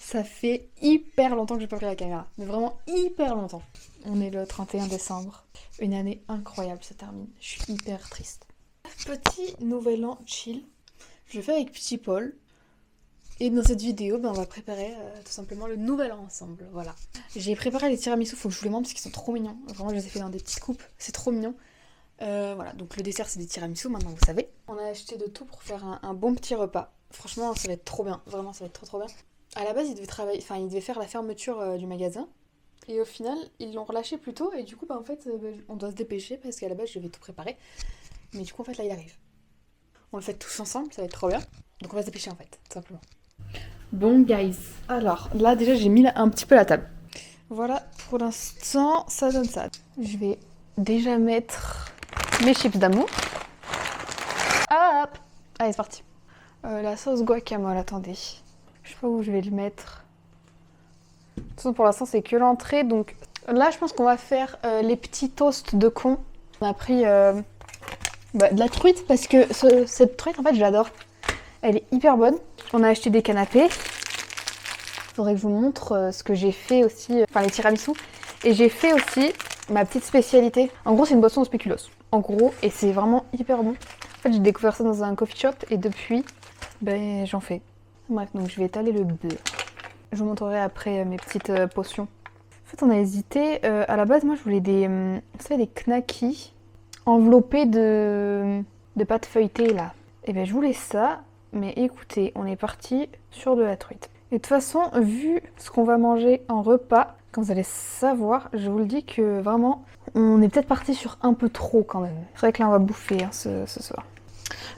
Ça fait hyper longtemps que j'ai pas pris la caméra, mais vraiment hyper longtemps. On est le 31 décembre. Une année incroyable se termine. Je suis hyper triste. Petit nouvel an chill. Je fais avec petit Paul. Et dans cette vidéo, on va préparer tout simplement le nouvel an ensemble. Voilà. J'ai préparé les tiramisu, faut que je vous les montre parce qu'ils sont trop mignons. Vraiment, je les ai fait dans des petites coupes. C'est trop mignon. Voilà, donc le dessert c'est des tiramisu, maintenant vous savez. On a acheté de tout pour faire un bon petit repas. Franchement, ça va être trop bien. Vraiment, ça va être trop bien. À la base, il devait faire la fermeture du magasin. Et au final, ils l'ont relâché plus tôt. Et du coup, en fait, on doit se dépêcher parce qu'à la base, je vais tout préparer. Mais du coup, en fait, là, il arrive. On le fait tous ensemble, ça va être trop bien. Donc on va se dépêcher en fait, tout simplement. Bon, guys. Alors, là, déjà, j'ai mis un petit peu la table. Voilà, pour l'instant, ça donne ça. Je vais déjà mettre mes chips d'amour. Hop! Allez, c'est parti. La sauce guacamole, attendez. Je sais pas où je vais le mettre. De toute façon, pour l'instant, c'est que l'entrée. Donc là, je pense qu'on va faire les petits toasts de con. On a pris de la truite parce que cette truite, en fait, je l'adore. Elle est hyper bonne. On a acheté des canapés. Faudrait que je vous montre ce que j'ai fait aussi. Enfin, les tiramisu. Et j'ai fait aussi ma petite spécialité. En gros, c'est une boisson au spéculoos. En gros, et c'est vraiment hyper bon. En fait, j'ai découvert ça dans un coffee shop et depuis, j'en fais. Bref, donc je vais étaler le beurre. Je vous montrerai après mes petites potions. En fait, on a hésité. À la base, moi, je voulais vous savez, des knackis enveloppés de pâte feuilletée, là. Et je voulais ça. Mais écoutez, on est parti sur de la truite. Et de toute façon, vu ce qu'on va manger en repas, quand vous allez savoir, je vous le dis que vraiment, on est peut-être parti sur un peu trop quand même. C'est vrai que là, on va bouffer ce soir.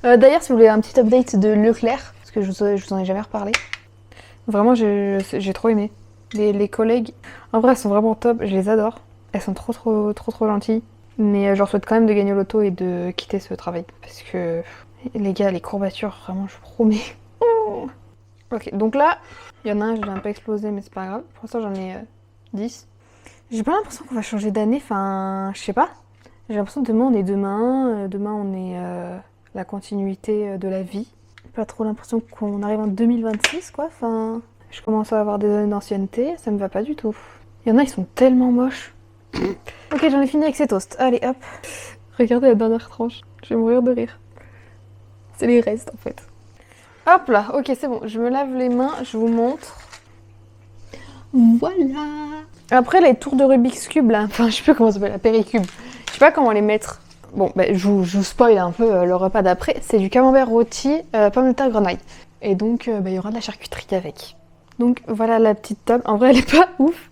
D'ailleurs, si vous voulez un petit update de Leclerc, parce que je vous en ai jamais reparlé, vraiment, j'ai trop aimé. Les collègues, en vrai, elles sont vraiment top, je les adore. Elles sont trop gentilles. Mais je leur souhaite quand même de gagner au loto et de quitter ce travail. Parce que les gars, les courbatures, vraiment, je vous promets. Ok, donc là, il y en a un, je l'ai un peu explosé, mais c'est pas grave. Pour l'instant, j'en ai 10. J'ai pas l'impression qu'on va changer d'année, enfin, je sais pas. J'ai l'impression que demain, on est demain. Demain, on est la continuité de la vie. Pas trop l'impression qu'on arrive en 2026, quoi. Enfin, je commence à avoir des années d'ancienneté, ça me va pas du tout. Il y en a, ils sont tellement moches. Ok, j'en ai fini avec ces toasts. Allez, hop. Regardez la dernière tranche. Je vais mourir de rire. C'est les restes, en fait. Hop là, ok, c'est bon. Je me lave les mains, je vous montre. Voilà. Après, les tours de Rubik's Cube, là, enfin, je sais pas comment ça s'appelle, la péricube. Je sais pas comment les mettre. Bon, je vous spoil un peu le repas d'après. C'est du camembert rôti, pommes de terre, grenaille. Et donc, il y aura de la charcuterie avec. Donc, voilà la petite table. En vrai, elle est pas ouf.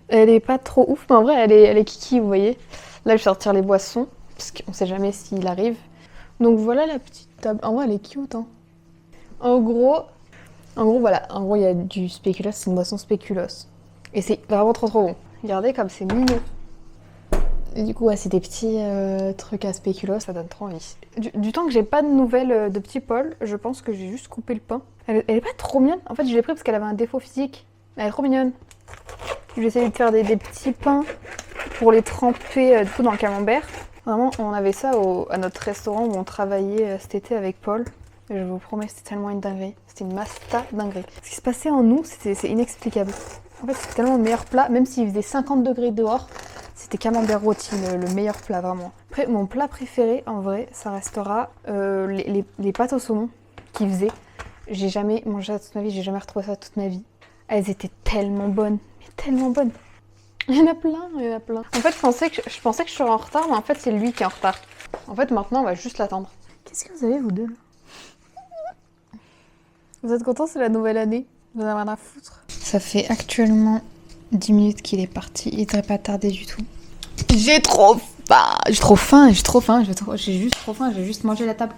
Elle est pas trop ouf, mais en vrai, elle est kiki, vous voyez. Là, je vais sortir les boissons, parce qu'on sait jamais s'il arrive. Donc, voilà la petite table. En vrai, elle est cute, hein. En gros, voilà. En gros, il y a du spéculoos, c'est une boisson spéculoos. Et c'est vraiment trop bon. Regardez comme c'est mignon. Et du coup, ouais, c'est des petits trucs à spéculoos, ça donne trop envie. Du temps que j'ai pas de nouvelles de petit Paul, je pense que j'ai juste coupé le pain. Elle est pas trop mignonne. En fait, je l'ai pris parce qu'elle avait un défaut physique. Elle est trop mignonne. Je vais essayer de faire des petits pains pour les tremper du coup dans le camembert. Vraiment, on avait ça à notre restaurant où on travaillait cet été avec Paul. Et je vous promets, c'était tellement une dinguerie. C'était une masta dinguerie. Ce qui se passait en nous, c'est inexplicable. En fait, c'était tellement le meilleur plat, même s'il faisait 50 degrés dehors, c'était camembert rôti, le meilleur plat, vraiment. Après, mon plat préféré, en vrai, ça restera les pâtes au saumon qu'il faisait. J'ai jamais mangé ça toute ma vie, j'ai jamais retrouvé ça toute ma vie. Elles étaient tellement bonnes, mais tellement bonnes. Il y en a plein, il y en a plein. En fait, je pensais que je serais en retard, mais en fait, c'est lui qui est en retard. En fait, maintenant, on va juste l'attendre. Qu'est-ce que vous avez, vous deux? Vous êtes contents, c'est la nouvelle année? Vous en avez rien à foutre. Ça fait actuellement 10 minutes qu'il est parti, il devrait pas tarder du tout. J'ai trop faim, j'ai juste trop faim, je vais juste manger la table.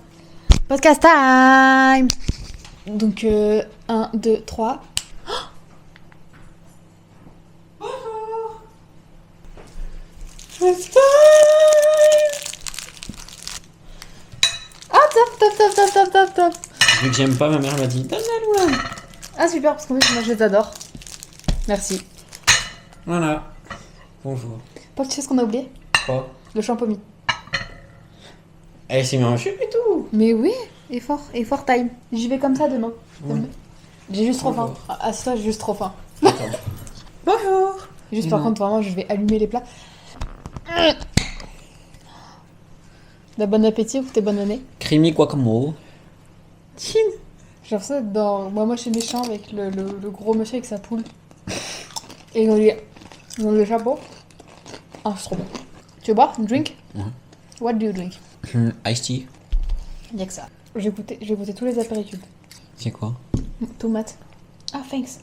Podcast time. Donc 1, 2, 3. Podcast time. Ah top. Vu que j'aime pas, ma mère m'a dit donne-la loin. Ah super, parce qu'en fait moi je les adore. Merci. Voilà. Bonjour. Paul, tu sais ce qu'on a oublié? Quoi? Le champomis. Elle s'est mis en chute et tout. Mais oui, effort time. J'y vais comme ça demain. Ouais. J'ai juste trop faim. Bonjour. À ça, j'ai juste trop faim. Attends. Bonjour. Juste par contre, vraiment, je vais allumer les plats. De bon appétit ou t'es bonne année? Creamy guacamole. Chin. J'ai l'impression d'être dans Moi chez Méchant avec le gros monsieur avec sa poule. Et ils ont le chapeau. Ah, c'est trop bon. Tu veux boire? Une drink? Ouais. What do you drink? Iced tea. Y'a que ça. J'ai goûté tous les apéritifs. C'est quoi? Tomate. Ah, thanks.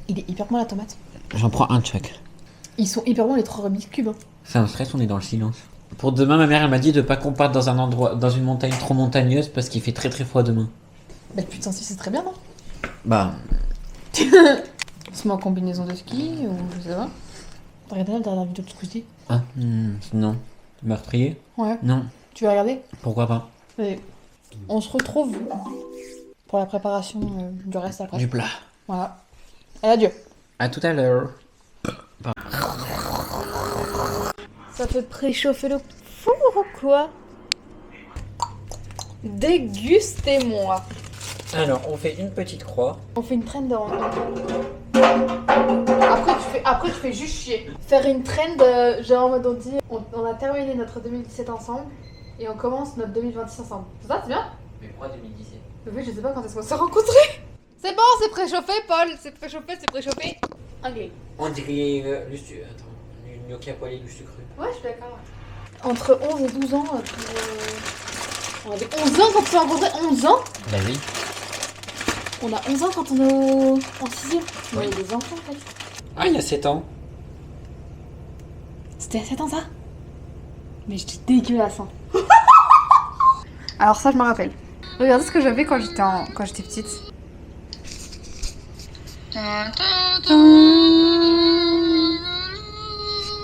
Il est hyper bon la tomate. J'en prends un check. Ils sont hyper bons les 3 Rubik's Cube. Hein. C'est un stress, on est dans le silence. Pour demain, ma mère elle m'a dit de pas qu'on parte dans un endroit, dans une montagne trop montagneuse parce qu'il fait très très froid demain. Bah putain, si c'est très bien, non? Bah, On se met en combinaison de ski ou je sais pas. T'as regardé la dernière vidéo de Squeezie? non. Meurtrier? Ouais. Non. Tu vas regarder? Pourquoi pas? Et on se retrouve pour la préparation du reste après. Du plat. Voilà. Allez, adieu. À tout à l'heure. Ça fait préchauffer le four ou quoi? Dégustez-moi. Alors, on fait une petite croix. On fait une trend en... Après, tu fais juste chier. Faire une trend, genre en mode on dit, on a terminé notre 2017 ensemble et on commence notre 2026 ensemble. C'est ça, c'est bien? Mais pourquoi 2017? Oui, je sais pas quand est-ce qu'on s'est rencontrés. C'est bon, c'est préchauffé, Paul. C'est préchauffé. Anglais. On dirait le sucre. Attends, une gnocchi à poêler du sucre. Ouais, je suis d'accord. Entre 11 et 12 ans, on avait 11 ans quand on s'est rencontrés. 11 ans? Bah oui. On a 11 ans quand on est en 6ème. On Oui. avait des enfants en fait. Ah, il y a 7 ans. C'était à 7 ans ça? Mais j'étais dégueulasse. Hein. Alors ça, je me rappelle. Regardez ce que j'avais quand j'étais petite.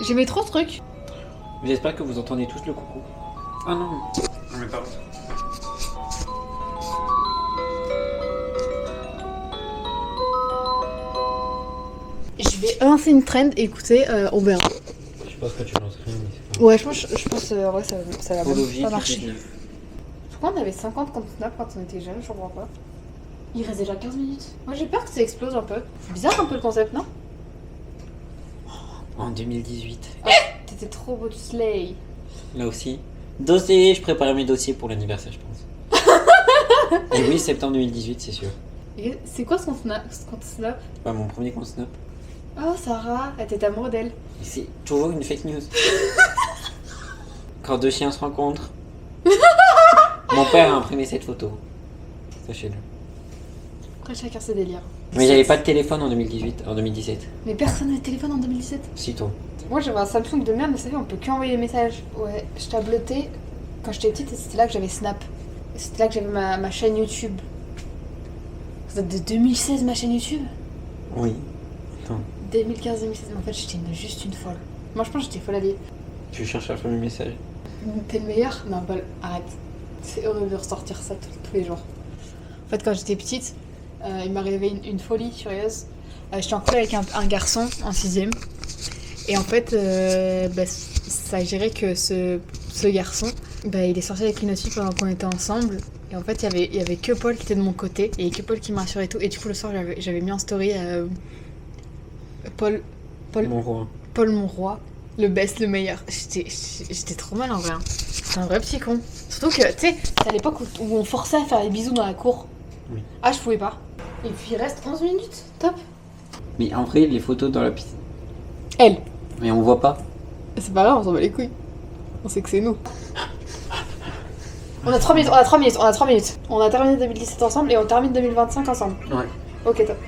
J'aimais trop ce truc. J'espère que vous entendez tous le coucou. Ah non. Non mais pardon. Je vais lancer une trend et écoutez, on verra. Je pense que tu lances rien, mais c'est pas. Ouais, je pense ouais, ça va Follow pas marcher. 19. Pourquoi on avait 50 comptes Snap quand on était jeunes, je comprends pas. Il reste déjà 15 minutes. Moi j'ai peur que ça explose un peu. C'est bizarre un peu le concept, non? En 2018. T'étais trop beau de slay. Là aussi. Dossier, je préparais mes dossiers pour l'anniversaire, je pense. Et oui, septembre 2018, c'est sûr. Et c'est quoi son compte Snap? Bah, mon premier compte Snap. Oh Sarah, elle était amoureuse d'elle. Et c'est toujours une fake news. Quand deux chiens se rencontrent. Mon père a imprimé cette photo. Sachez-le. Après chacun ses délires. Mais j'avais pas de téléphone en 2018, en 2017. Mais personne n'a de téléphone en 2017. Si toi. Moi j'avais un Samsung de merde, mais ça fait on peut que envoyer des messages. Ouais, je tabletais quand j'étais petite et c'était là que j'avais Snap. C'était là que j'avais ma chaîne YouTube. Ça date de 2016 ma chaîne YouTube? Oui. Attends. 2015-2016, mais en fait j'étais juste une folle. Moi je pense que j'étais folle à vie. Tu cherches un premier message. T'es le meilleur? Non, Paul, arrête. C'est horrible de ressortir ça tous les jours. En fait, quand j'étais petite, il m'arrivait une folie furieuse. J'étais en couple avec un garçon en 6ème. Et en fait, ça a géré que ce garçon, il est sorti avec une autre fille pendant qu'on était ensemble. Et en fait, il y avait que Paul qui était de mon côté. Et que Paul qui m'a rassuré et tout. Et du coup, le soir, j'avais mis en story Paul Mon roi. Paul mon roi. Le best, le meilleur. J'étais trop mal en vrai. Hein. J'étais un vrai petit con. Surtout que, tu sais, c'est à l'époque où on forçait à faire les bisous dans la cour. Oui. Ah, je pouvais pas. Et puis il reste 11 minutes. Top. Mais en vrai, les photos dans la piscine. Elle. Mais on voit pas. C'est pas grave, on s'en bat les couilles. On sait que c'est nous. On a 3 minutes, on a 3 minutes, on a 3 minutes. On a terminé 2017 ensemble et on termine 2025 ensemble. Ouais. Ok, top.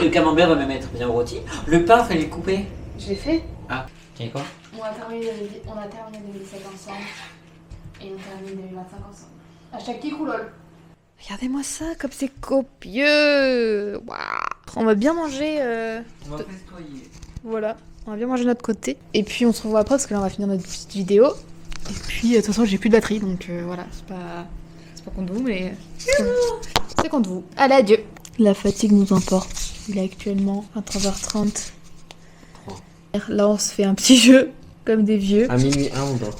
Le camembert va même être bien rôti. Le pain, fallait le couper. Je l'ai fait. Ah, tiens quoi? On a terminé 2017 ensemble. Et on termine 2025 ensemble. Hashtag Kikoulol. Regardez-moi ça, comme c'est copieux. Waouh. On va bien manger. On va festoyer. Voilà, on va bien manger de notre côté. Et puis on se revoit après parce que là on va finir notre petite vidéo. Et puis de toute façon j'ai plus de batterie donc voilà, c'est pas contre vous mais c'est contre vous. Allez, adieu. La fatigue nous emporte. Il est actuellement 23h30. Là on se fait un petit jeu comme des vieux. À minuit 1, on dort.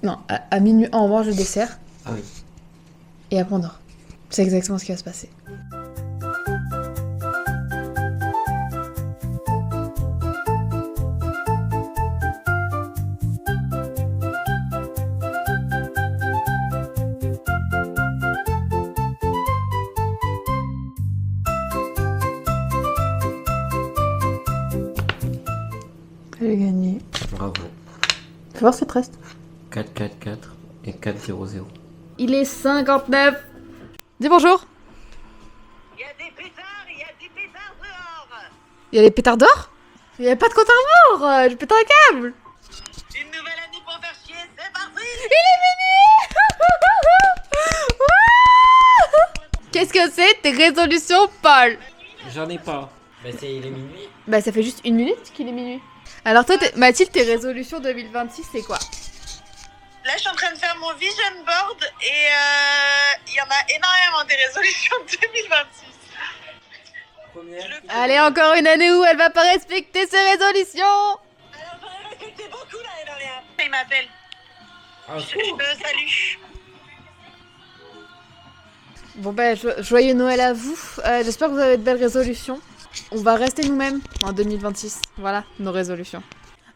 Non, à minuit 1 on mange le dessert Ah oui. et après on dort. C'est exactement ce qui va se passer. J'ai gagné. Bravo. Fais voir ce qui te reste. 4, 4, 4 et 4, 0, 0. Il est 59. Dis bonjour. Il y a des pétards, il y a des pétards dehors. Il y a les pétards d'or. Il y a pas de compte à rebours. Je pète un câble. Une nouvelle année pour faire chier, c'est parti. Qu'est-ce que c'est tes résolutions, Paul? J'en ai pas. Bah il est minuit. Bah ça fait juste 1 minute qu'il est minuit. Alors toi, Mathilde, tes résolutions 2026, c'est quoi? Là, je suis en train de faire mon vision board et il y en a énormément des résolutions de 2026. Allez, encore une année où elle va pas respecter ses résolutions. Alors, j'en ai respecté beaucoup l'année dernière. Il m'appelle. Ah, Je le salue. Bon bah, joyeux Noël à vous. J'espère que vous avez de belles résolutions. On va rester nous-mêmes en 2026. Voilà, nos résolutions.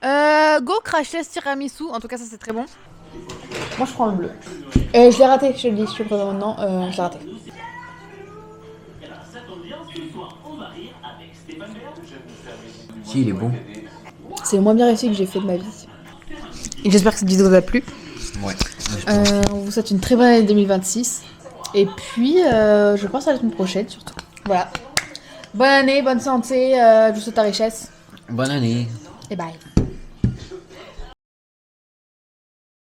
Go crash test tiramisu. En tout cas, ça c'est très bon. Moi, je prends le bleu. Je l'ai raté, je te le dis, je te le présente maintenant. Je l'ai raté. Si, il est bon. C'est le moins bien réussi que j'ai fait de ma vie. Et j'espère que cette vidéo vous a plu. Ouais. On vous souhaite une très bonne année 2026. Et puis, je pense à la semaine prochaine surtout. Voilà. Bonne année, bonne santé, je vous souhaite la richesse. Bonne année. Et bye.